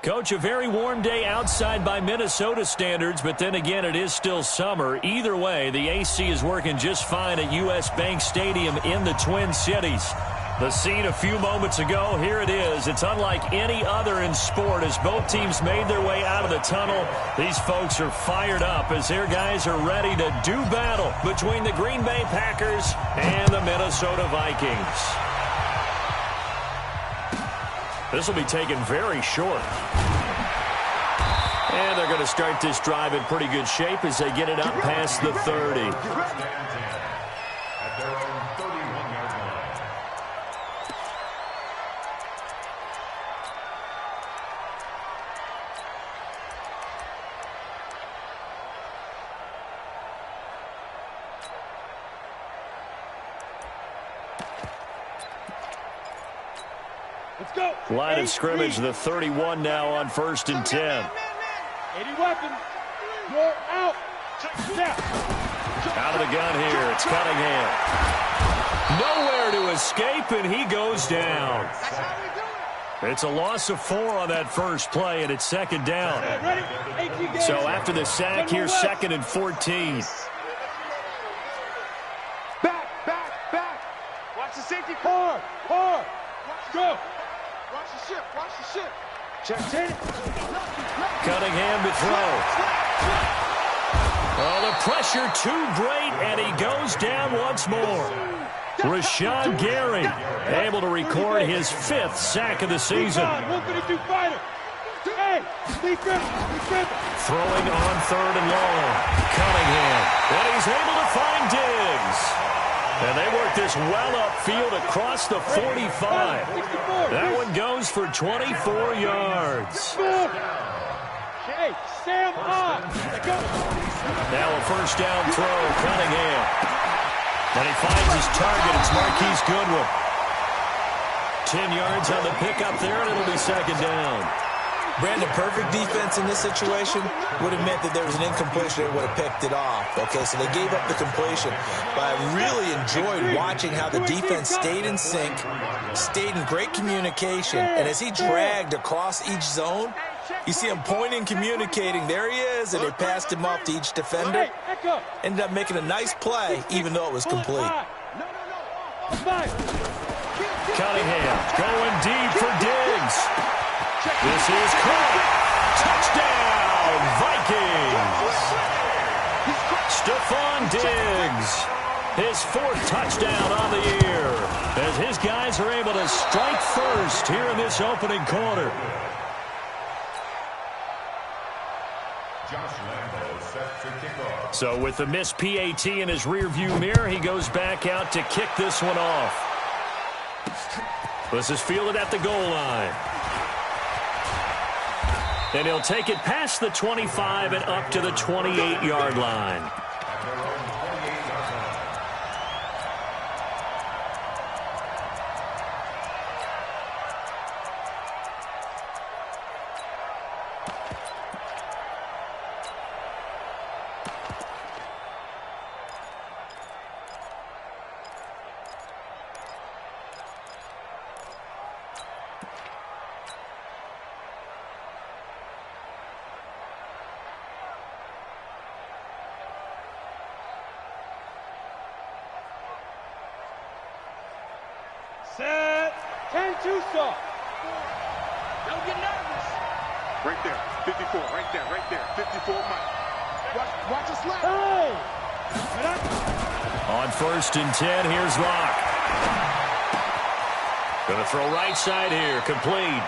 Coach, a very warm day outside by Minnesota standards, but then again, it is still summer. Either way, the AC is working just fine at U.S. Bank Stadium in the Twin Cities. The scene a few moments ago, here it is. It's unlike any other in sport as both teams made their way out of the tunnel. These folks are fired up as their guys are ready to do battle between the Green Bay Packers and the Minnesota Vikings. This will be taken very short. And they're going to start this drive in pretty good shape as they get it up past the 30. Let's go. Line of scrimmage, the 31 now on 1st and 10. 80 weapons. You're out. Snap. Out of the gun here, it's Cunningham. Nowhere to escape, and he goes down. It's a loss of 4 on that first play, and it's 2nd down. So after the sack, here's 2nd and 14. Back. Watch the safety. Hard. Go. Watch the ship. Check 10. Cunningham to throw. Oh, the pressure too great, and he goes down once more. Rashawn Gary able to record his 5th sack of the season. Throwing on 3rd and long. Cunningham, and he's able to find Diggs. And they work this well upfield across the 45. That one goes for 24 yards. Hey, Sam on. Now a 1st down throw, Cunningham. And he finds his target. It's Marquise Goodwin. 10 yards on the pickup there, and it'll be 2nd down. Brandon, perfect defense in this situation would have meant that there was an incompletion and would have picked it off. Okay, so they gave up the completion. But I really enjoyed watching how the defense stayed in sync, stayed in great communication, and as he dragged across each zone, you see him pointing, communicating. There he is, and they passed him off to each defender. Ended up making a nice play, even though it was complete. Cunningham going deep for Diggs. This is caught. Touchdown, Vikings. Stephon Diggs, his 4th touchdown on the year, as his guys are able to strike first here in this opening quarter. So with the missed PAT in his rearview mirror, he goes back out to kick this one off. This is fielded at the goal line. And he'll take it past the 25 and up to the 28-yard line. Set. 10-2 stop. Don't get nervous. Right there. 54. Right there. 54 Mike. Watch us left. Hey. On 1st and 10, here's Locke. Going to throw right side here. Complete.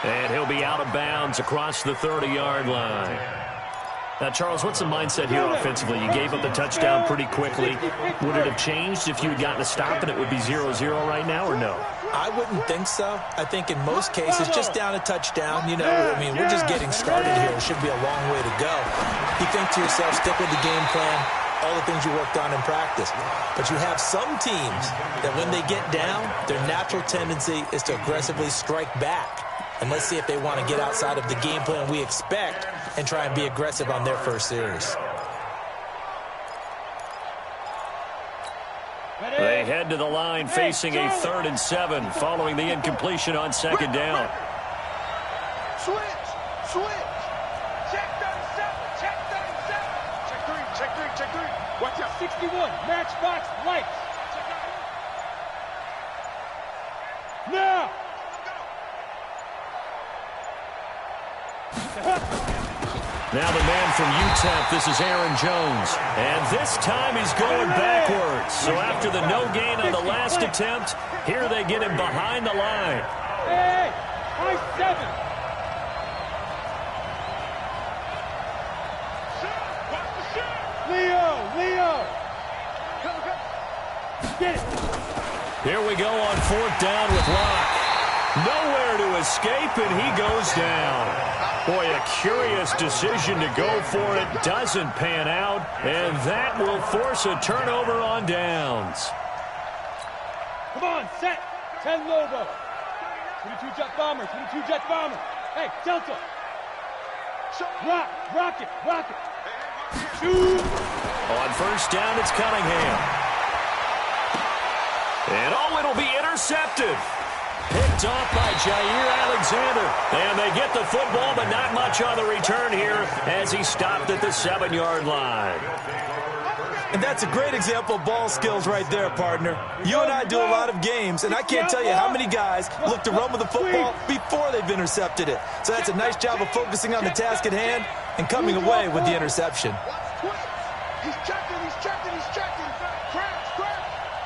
And he'll be out of bounds across the 30-yard line. Now, Charles, what's the mindset here offensively? You gave up the touchdown pretty quickly. Would it have changed if you had gotten a stop and it would be 0-0 right now, or no? I wouldn't think so. I think in most cases, just down a touchdown, you know, I mean, we're just getting started here. It should be a long way to go. You think to yourself, stick with the game plan, all the things you worked on in practice. But you have some teams that when they get down, their natural tendency is to aggressively strike back. And let's see if they want to get outside of the game plan we expect and try and be aggressive on their first series. They head to the line facing a 3rd and 7 following the incompletion on 2nd down. Switch. Switch. Check 37. Check 37. Check 3. Check 3. Check 3. Watch out. 61. Matchbox lights. Now. Now the man from UTEP, this is Aaron Jones. And this time he's going backwards. So after the no gain on the last attempt, here they get him behind the line. Hey, high 7. Leo. Get it. Here we go on 4th down with Locke. Nowhere to escape, and he goes down. Boy, a curious decision to go for it. Doesn't pan out, and that will force a turnover on downs. Come on, set. 10 Lobo. 22 Jet Bomber. 22 Jet Bomber. Hey, Delta. Rocket. Shoot. On 1st down, it's Cunningham. And it'll be intercepted. Picked off by Jair Alexander. And they get the football, but not much on the return here as he stopped at the 7-yard line. And that's a great example of ball skills right there, partner. You and I do a lot of games, and I can't tell you how many guys look to run with the football before they've intercepted it. So that's a nice job of focusing on the task at hand and coming away with the interception. He's checking.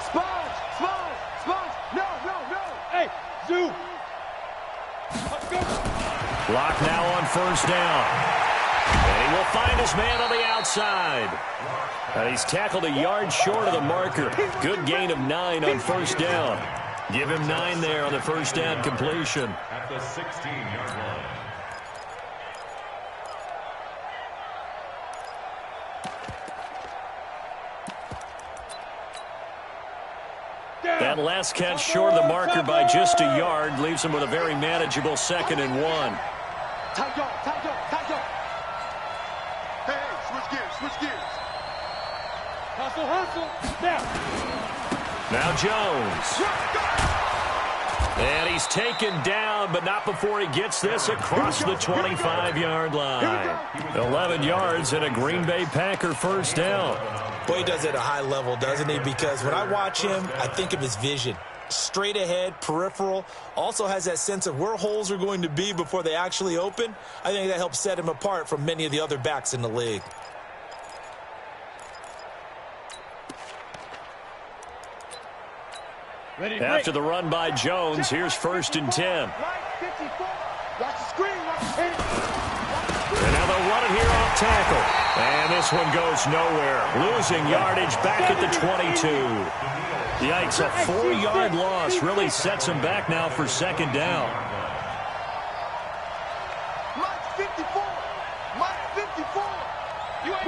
Sponge. Hey, Zoo. Lock now on 1st down. And he will find his man on the outside. And he's tackled a yard short of the marker. Good gain of 9 on 1st down. Give him 9 there on the 1st down completion. At the 16-yard line. That last catch short of the marker by just a yard leaves him with a very manageable 2nd and 1. Tight yard. Hey, switch gears. Hustle. Now Jones. And he's taken down, but not before he gets this across the 25-yard line. 11 yards and a Green Bay Packer 1st down. Boy, he does it at a high level, doesn't he? Because when I watch him, I think of his vision. Straight ahead, peripheral, also has that sense of where holes are going to be before they actually open. I think that helps set him apart from many of the other backs in the league. After the run by Jones, here's 1st and 10. Watch the screen. And now they'll run it here off tackle. And this one goes nowhere. Losing yardage back at the 22. Yikes, a 4-yard loss really sets him back now for 2nd down. Mike 54.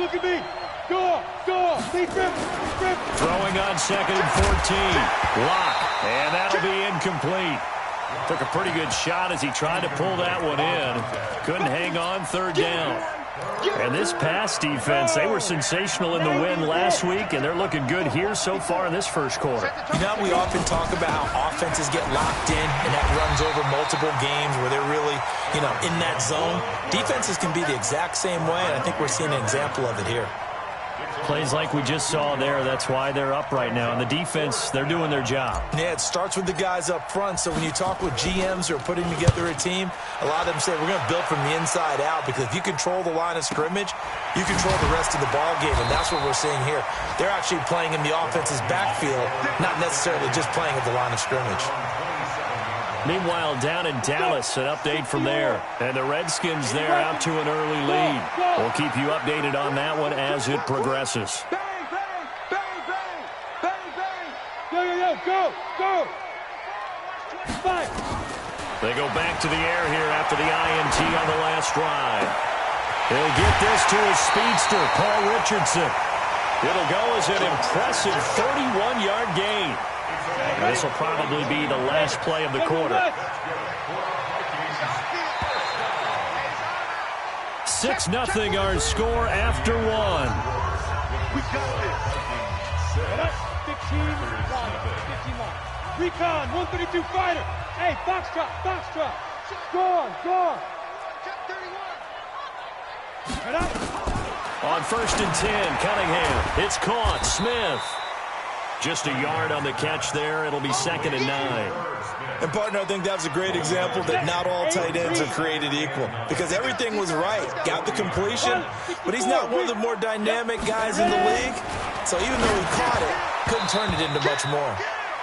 Look at me. Go. Throwing on 2nd and 14. Lock. And that'll be incomplete. Took a pretty good shot as he tried to pull that one in. Couldn't hang on 3rd down. And this pass defense, they were sensational in the win last week, and they're looking good here so far in this 1st quarter. You know, we often talk about how offenses get locked in, and that runs over multiple games where they're really, in that zone. Defenses can be the exact same way, and I think we're seeing an example of it here. Plays like we just saw there, that's why they're up right now. And the defense, they're doing their job. Yeah, it starts with the guys up front. So when you talk with GMs who are putting together a team, a lot of them say we're going to build from the inside out, because if you control the line of scrimmage, you control the rest of the ball game, and that's what we're seeing here. They're actually playing in the offense's backfield, not necessarily just playing at the line of scrimmage. Meanwhile, down in Dallas, an update from there. And the Redskins there out to an early lead. We'll keep you updated on that one as it progresses. Bang. Go. 5. They go back to the air here after the INT on the last drive. He'll get this to his speedster, Paul Richardson. It'll go as an impressive 31-yard gain. This will probably be the last play of the quarter. 6-0 our score after 1. We got this. 15 line. Recon, 132 fighter. Hey, Foxtrot. Go on. Check 31. On 1st and 10, Cunningham. It's caught. Smith. Just a yard on the catch there. It'll be 2nd and 9. And, partner, I think that was a great example that not all tight ends are created equal, because everything was right. Got the completion, but he's not one of the more dynamic guys in the league. So even though he caught it, couldn't turn it into much more.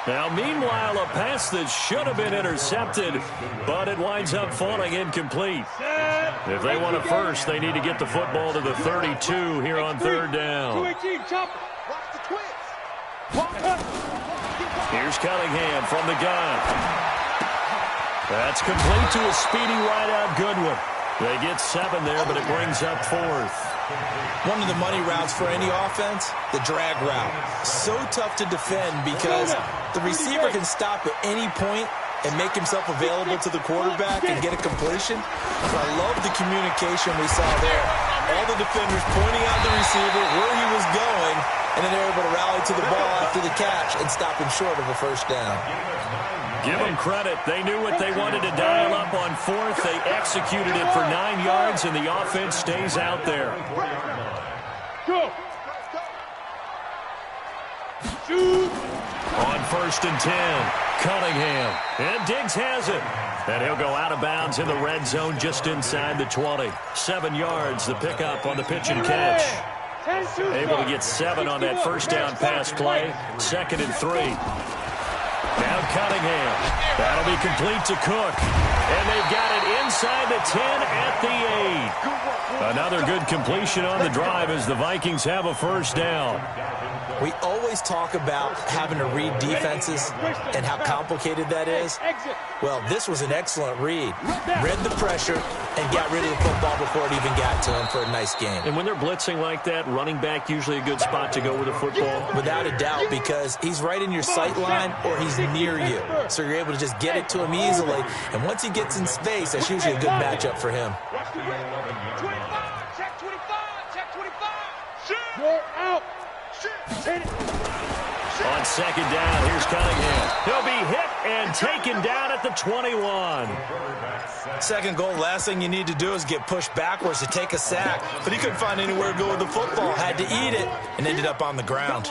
Now, meanwhile, a pass that should have been intercepted, but it winds up falling incomplete. If they want a first, they need to get the football to the 32 here on 3rd down. Here's Cunningham from the gun. That's complete to a speedy wideout Goodwin. They get 7 there, but it brings up 4th. One of the money routes for any offense, the drag route. So tough to defend because the receiver can stop at any point and make himself available to the quarterback and get a completion. But I love the communication we saw there. All the defenders pointing out the receiver, where he was going, and then they're able to rally to the ball after the catch and stop him short of a first down. Give them credit. They knew what they wanted to dial up on 4th. They executed it for 9 yards, and the offense stays out there. Go. Shoot. On 1st and 10, Cunningham. And Diggs has it. And he'll go out of bounds in the red zone just inside the 20. 7 yards, the pickup on the pitch and catch. Able to get 7 on that first down pass play. 2nd and 3. Now Cunningham. That'll be complete to Cook. And they've got it inside the 10 at the 8. Another good completion on the drive as the Vikings have a first down. We always talk about having to read defenses and how complicated that is. Well, this was an excellent read. Read the pressure and got rid of the football before it even got to him for a nice game. And when they're blitzing like that, running back usually a good spot to go with the football? Without a doubt, because he's right in your sight line or he's near you. So you're able to just get it to him easily. And once he gets in space, that's usually a good matchup for him. 25, check 25, check 25. You're out. On 2nd down, here's Cunningham. He'll be hit and taken down at the 21. 2nd goal, last thing you need to do is get pushed backwards to take a sack. But he couldn't find anywhere to go with the football. Had to eat it and ended up on the ground.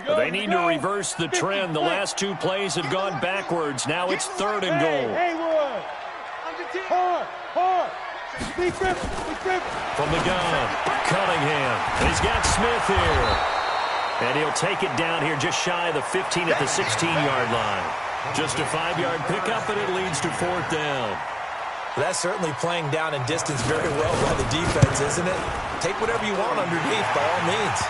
They need to reverse the trend. The last 2 plays have gone backwards. Now it's 3rd and goal. Haywood. Hard. From the gun, Cunningham. He's got Smith here. And he'll take it down here just shy of the 15 at the 16-yard line. Just a 5-yard pickup, and it leads to 4th down. That's certainly playing down in distance very well by the defense, isn't it? Take whatever you want underneath, by all means.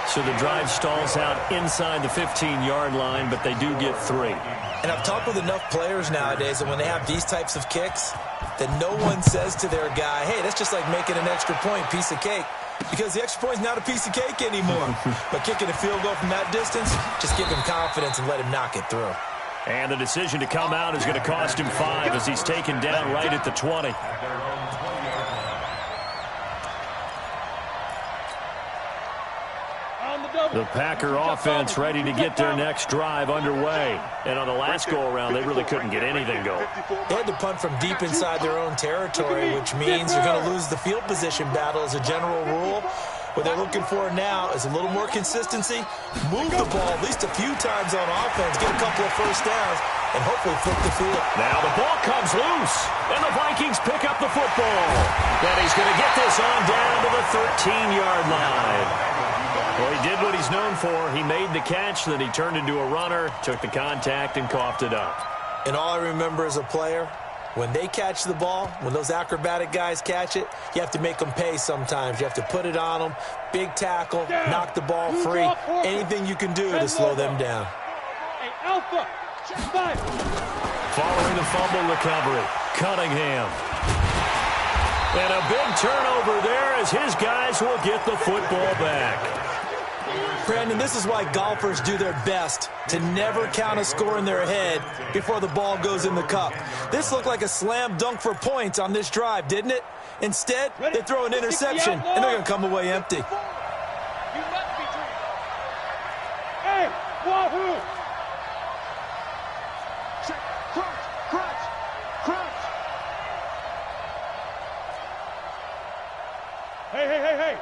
So the drive stalls out inside the 15-yard line, but they do get 3. And I've talked with enough players nowadays that when they have these types of kicks, that no one says to their guy, hey, that's just like making an extra point, piece of cake. Because the extra point is not a piece of cake anymore. But kicking a field goal from that distance, just give him confidence and let him knock it through. And the decision to come out is going to cost him 5 as he's taken down right at the 20. The Packer offense ready to get their next drive underway. And on the last go-around, they really couldn't get anything going. They had to punt from deep inside their own territory, which means you're going to lose the field position battle as a general rule. What they're looking for now is a little more consistency, move the ball at least a few times on offense, get a couple of first downs, and hopefully flip the field. Now the ball comes loose, and the Vikings pick up the football. And he's going to get this on down to the 13-yard line. Well, he did what he's known for. He made the catch, then he turned into a runner, took the contact, and coughed it up. And all I remember as a player, when they catch the ball, when those acrobatic guys catch it, you have to make them pay sometimes. You have to put it on them, big tackle, knock the ball free. Anything you can do to slow them down. Alpha, 5. Following the fumble recovery, Cunningham. And a big turnover there as his guys will get the football back. Brandon, this is why golfers do their best to never count a score in their head before the ball goes in the cup. This looked like a slam dunk for points on this drive, didn't it? Instead, they throw an interception, and they're going to come away empty. Hey, wahoo! Crunch! hey.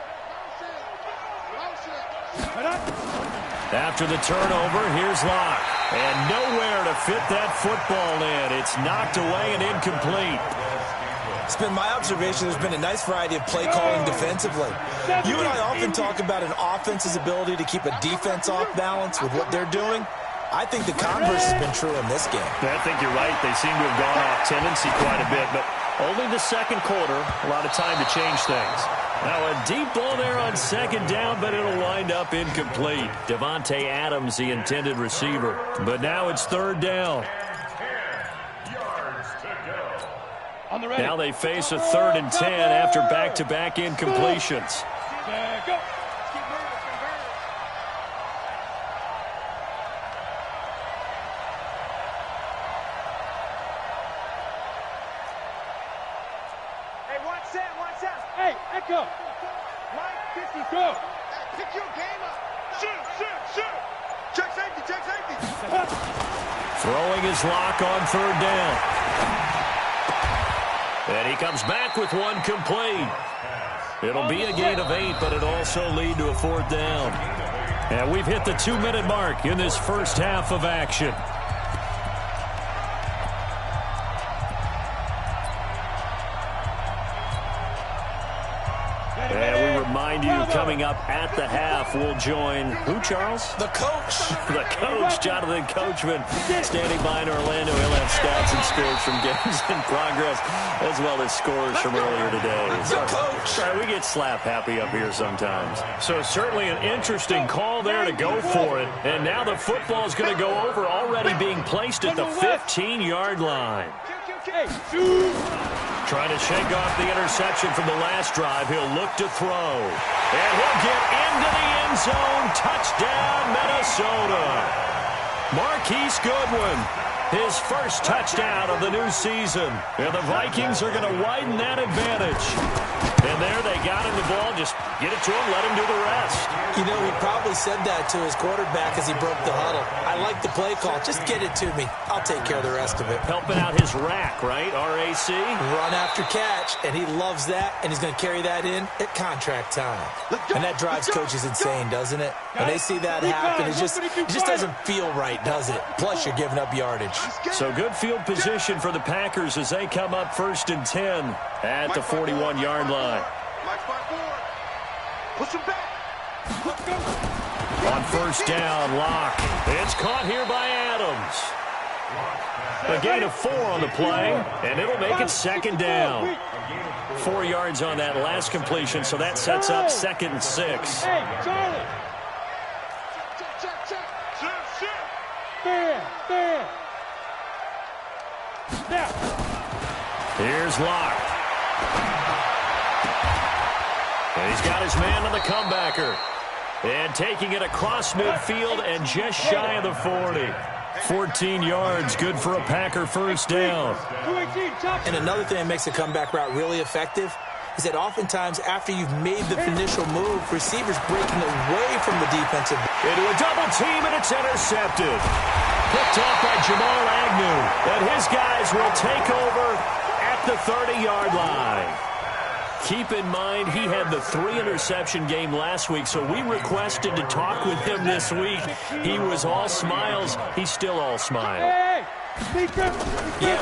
After the turnover, here's Locke. And nowhere to fit that football in. It's knocked away and incomplete. It's been my observation there's been a nice variety of play calling defensively. You and I often talk about an offense's ability to keep a defense off balance with what they're doing. I think the converse has been true in this game. I think you're right. They seem to have gone off tendency quite a bit, but only the second quarter, a lot of time to change things. Now a deep ball there on second down, but it'll wind up incomplete. Devontae Adams, the intended receiver. But now it's third down. Now they face a 3rd and 10 after back-to-back incompletions. Go. Hey, Echo. Line 50, go. Pick your game up. Shoot. Check safety. Throwing his Lock on 3rd down. And he comes back with one complete. It'll be a gain of 8, but it'll also lead to a 4th down. And we've hit the 2-minute mark in this first half of action. And we remind you, coming up at the half, we'll join who, Charles? The coach. The coach, Jonathan Coachman, standing by in Orlando. He'll have stats and scores from games in progress, as well as scores from earlier today. The coach. Sorry, we get slap happy up here sometimes. So certainly an interesting call there to go for it. And now the football is going to go over, already being placed at the 15-yard line. Trying to shake off the interception from the last drive. He'll look to throw. And he'll get into the end zone. Touchdown, Minnesota. Marquise Goodwin, his first touchdown of the new season. And the Vikings are going to widen that advantage. And there they got him the ball. Just get it to him, let him do the rest. You know, he probably said that to his quarterback as he broke the huddle. I like the play call. Just get it to me. I'll take care of the rest of it. Helping out his rack, right? RAC. Run after catch, and he loves that, and he's going to carry that in at contract time. And that drives coaches insane, doesn't it? When they see that happen, it just doesn't feel right, does it? Plus, you're giving up yardage. So good field position for the Packers as they come up 1st and 10 at the 41-yard line. Push him back. On 1st down, Locke. It's caught here by Adams. A gain of 4 on the play, and it'll make it 2nd down. 4 yards on that last completion, so that sets up 2nd and 6. Hey, Charlie. Fair. Now. Here's Locke. And he's got his man on the comebacker. And taking it across midfield and just shy of the 40. 14 yards, good for a Packer 1st down. And another thing that makes a comeback route really effective is that oftentimes after you've made the initial move, receivers breaking away from the defensive. Into a double team, and it's intercepted. Picked off by Jamal Agnew. And his guys will take over at the 30-yard line. Keep in mind, he had the 3-interception game last week, so we requested to talk with him this week. He was all smiles. He's still all smile. Yeah,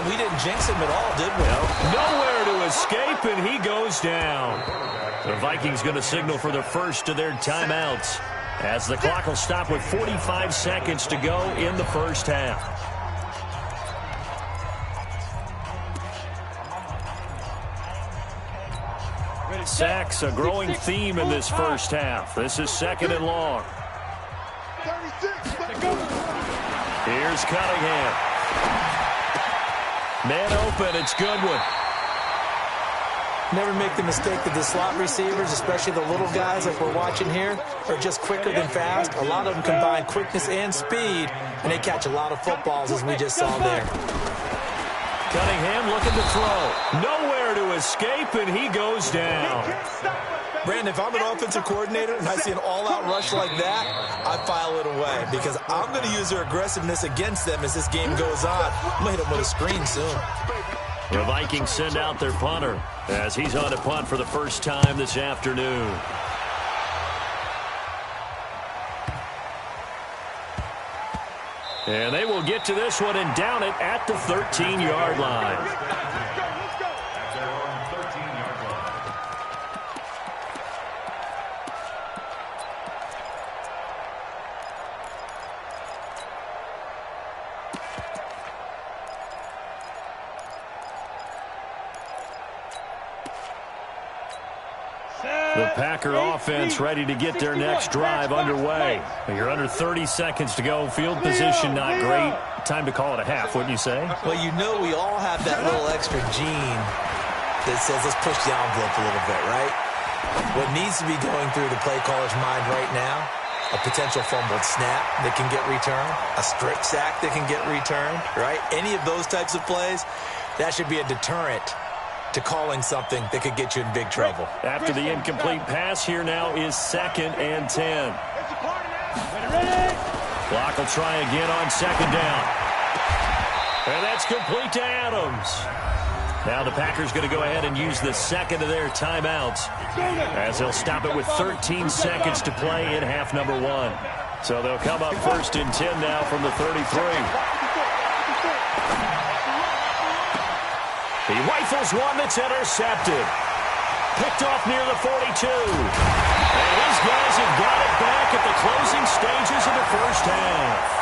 we didn't jinx him at all, did we? Nowhere to escape, and he goes down. The Vikings going to signal for the first of their timeouts as the clock will stop with 45 seconds to go in the first half. Sacks, a growing theme in this first half. This is 2nd and long. Here's Cunningham. Man open, it's Goodwin. Never make the mistake that the slot receivers, especially the little guys like we're watching here, are just quicker than fast. A lot of them combine quickness and speed, and they catch a lot of footballs, as we just saw there. Cunningham looking to throw. Nowhere to escape, and he goes down. Brandon, if I'm an offensive coordinator and I see an all-out rush like that, I file it away because I'm going to use their aggressiveness against them as this game goes on. I'm going to hit them with a screen soon. The Vikings send out their punter as he's on to punt for the first time this afternoon. And they will get to this one and down it at the 13-yard line. The Packer offense ready to get their next drive underway. You're under 30 seconds to go. Field position not great. Time to call it a half, wouldn't you say? Well, you know we all have that little extra gene that says let's push the envelope a little bit, right? What needs to be going through the play caller's mind right now, a potential fumbled snap that can get returned, a strip sack that can get returned, right? Any of those types of plays, that should be a deterrent to calling something that could get you in big trouble. After the incomplete pass, here now is 2nd and 10. Clock will try again on 2nd down. And that's complete to Adams. Now the Packers going to go ahead and use the second of their timeouts as they'll stop it with 13 seconds to play in half number 1. So they'll come up 1st and 10 now from the 33. He rifles one that's intercepted. Picked off near the 42. And these guys have got it back at the closing stages of the first half.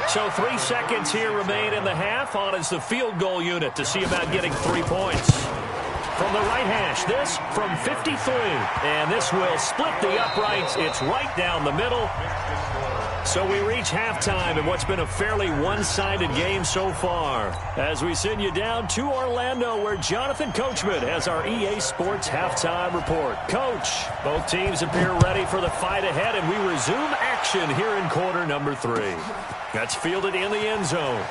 So 3 seconds here remain in the half. On is the field goal unit to see about getting 3 points. From the right hash, this from 53. And this will split the uprights. It's right down the middle. So we reach halftime in what's been a fairly one-sided game so far. As we send you down to Orlando, where Jonathan Coachman has our EA Sports halftime report. Coach, both teams appear ready for the fight ahead, and we resume action here in quarter number 3. That's fielded in the end zone.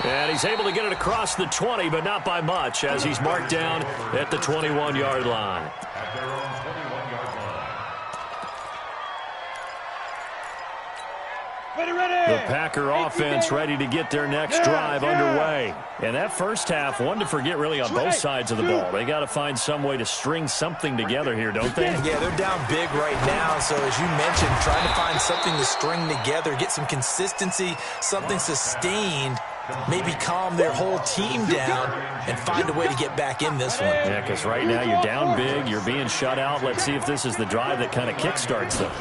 And he's able to get it across the 20, but not by much, as he's marked down at the 21-yard line. The Packer offense ready to get their next drive underway. And that first half, one to forget really on both sides of the ball. They got to find some way to string something together here, don't they? Yeah, they're down big right now. So as you mentioned, trying to find something to string together, get some consistency, something sustained, maybe calm their whole team down and find a way to get back in this one. Yeah, because right now you're down big, you're being shut out. Let's see if this is the drive that kind of kickstarts them.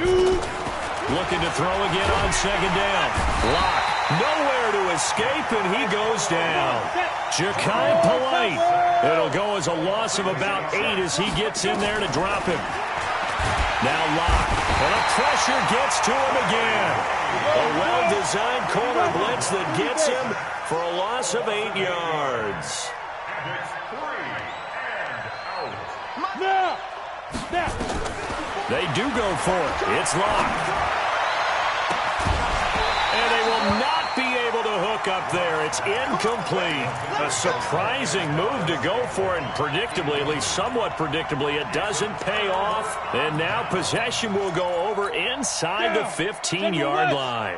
Looking to throw again on 2nd down. Lock. Nowhere to escape, and he goes down. Ja'Kai Polite. It'll go as a loss of about 8 as he gets in there to drop him. Now Lock. And the pressure gets to him again. A well-designed corner blitz that gets him for a loss of 8 yards. They do go for it. It's Lock. And they will not be able to hook up there. It's incomplete. A surprising move to go for it, and predictably, at least somewhat predictably, it doesn't pay off. And now possession will go over inside the 15-yard line.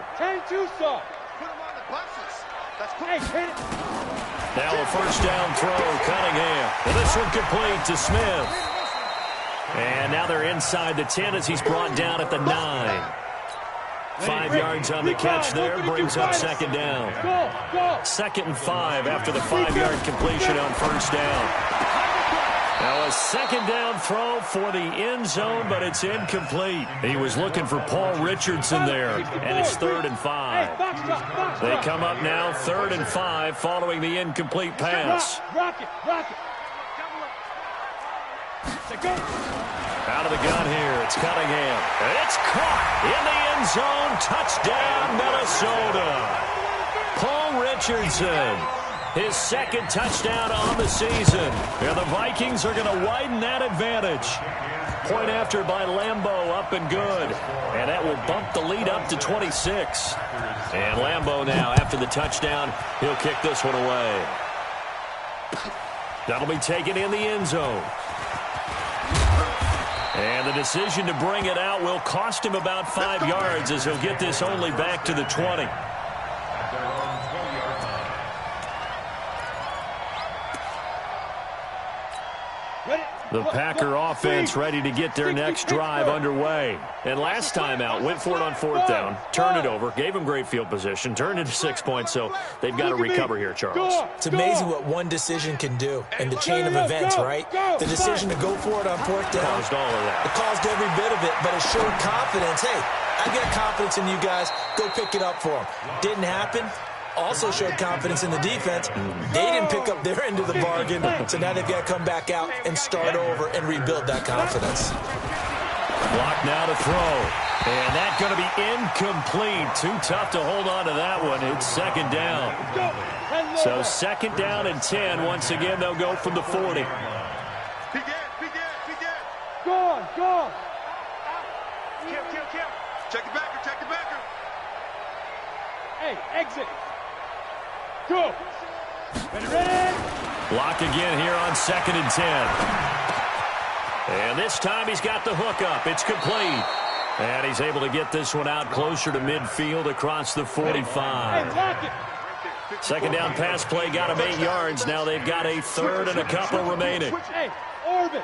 Now a first down throw, Cunningham. And this one complete to Smith. And now they're inside the 10 as he's brought down at the 9. 5 yards on the catch there, brings up 2nd down. 2nd and 5 after the 5-yard completion on first down. Now a 2nd down throw for the end zone, but it's incomplete. He was looking for Paul Richardson there, and it's 3rd and 5. They come up now 3rd and 5 following the incomplete pass. Out of the gun here, it's Cunningham. And it's caught in the end zone. Touchdown, Minnesota. Paul Richardson, his 2nd touchdown on the season. And the Vikings are going to widen that advantage. Point after by Lambeau, up and good. And that will bump the lead up to 26. And Lambeau now, after the touchdown, he'll kick this one away. That'll be taken in the end zone. And the decision to bring it out will cost him about 5 yards as he'll get this only back to the 20. At their own 20-yard line. The Packer offense ready to get their next drive underway. And last time out, went for it on 4th down, turned it over, gave them great field position, turned it to 6 points, so they've got to recover here, Charles. It's amazing what one decision can do in the chain of events, right? The decision to go for it on 4th down. Caused all of that. It caused every bit of it, but it showed confidence. Hey, I got confidence in you guys. Go pick it up for them. Didn't happen. Also showed confidence in the defense. They didn't pick up their end of the bargain, so now they've got to come back out and start over and rebuild that confidence. Block now to throw. And that's going to be incomplete. Too tough to hold on to that one. It's 2nd down. So 2nd down and 10. Once again, they'll go from the 40. Go on, go on. Check the backer, check the backer. Hey, exit. Go. Ready? Block again here on 2nd and 10. And this time he's got the hook up. It's complete. And he's able to get this one out closer to midfield across the 45. Hey, lock it. 2nd down pass play got him 8 yards. Now they've got a 3rd and a couple remaining. Hey, orbit.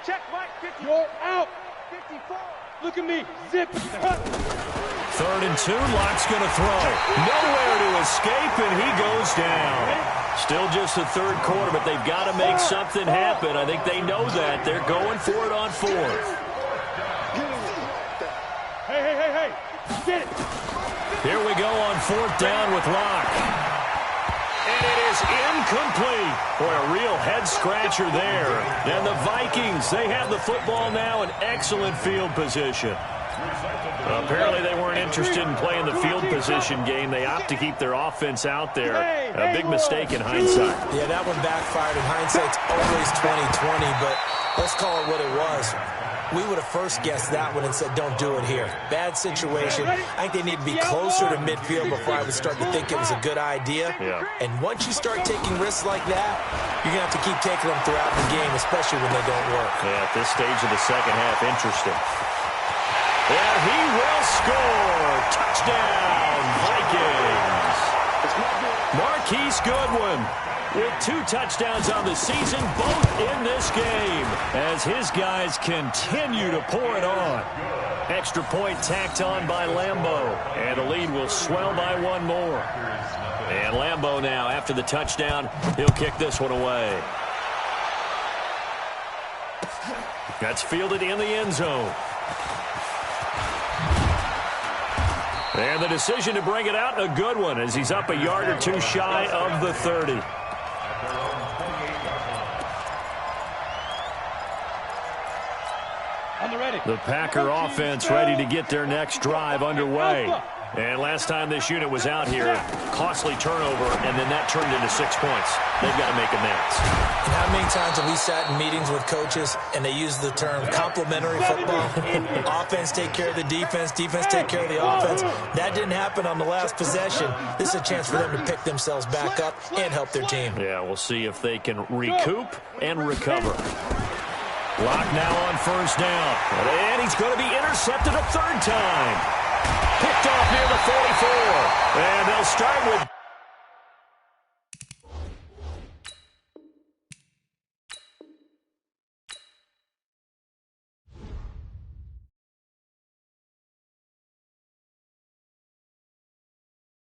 Check, Mike. 50. You're out. 54. Look at me. Zip. 3rd and 2. Lock's going to throw. Nowhere to escape, and he goes down. Still just the 3rd quarter, but they've got to make something happen. I think they know that. They're going for it on 4th. Hey. Get it. Here we go on 4th down with Lock. And it is incomplete. Boy, a real head-scratcher there. And the Vikings, they have the football now in excellent field position. Apparently they weren't interested in playing the field position game. They opt to keep their offense out there. A big mistake in hindsight. Yeah, that one backfired. In hindsight's always 20/20, but let's call it what it was. We would have first guessed that one and said, don't do it here. Bad situation. I think they need to be closer to midfield before I would start to think it was a good idea. Yeah. And once you start taking risks like that, you're going to have to keep taking them throughout the game, especially when they don't work. Yeah, at this stage of the 2nd half, interesting. And he will score. Touchdown, Vikings. Marquise Goodwin with 2 touchdowns on the season, both in this game, as his guys continue to pour it on. Extra point tacked on by Lambeau, and the lead will swell by 1 more. And Lambeau now, after the touchdown, he'll kick this one away. That's fielded in the end zone. And the decision to bring it out, a good one, as he's up a yard or 2 shy of the 30. The Packer offense ready to get their next drive underway. And last time this unit was out here, costly turnover, and then that turned into 6 points. They've got to make amends. And how many times have we sat in meetings with coaches and they use the term complementary football? Offense take care of the defense, defense take care of the offense. That didn't happen on the last possession. This is a chance for them to pick themselves back up and help their team. Yeah, we'll see if they can recoup and recover. Lock now on 1st down. And he's going to be intercepted a 3rd time. Picked off near the 44. And they'll start with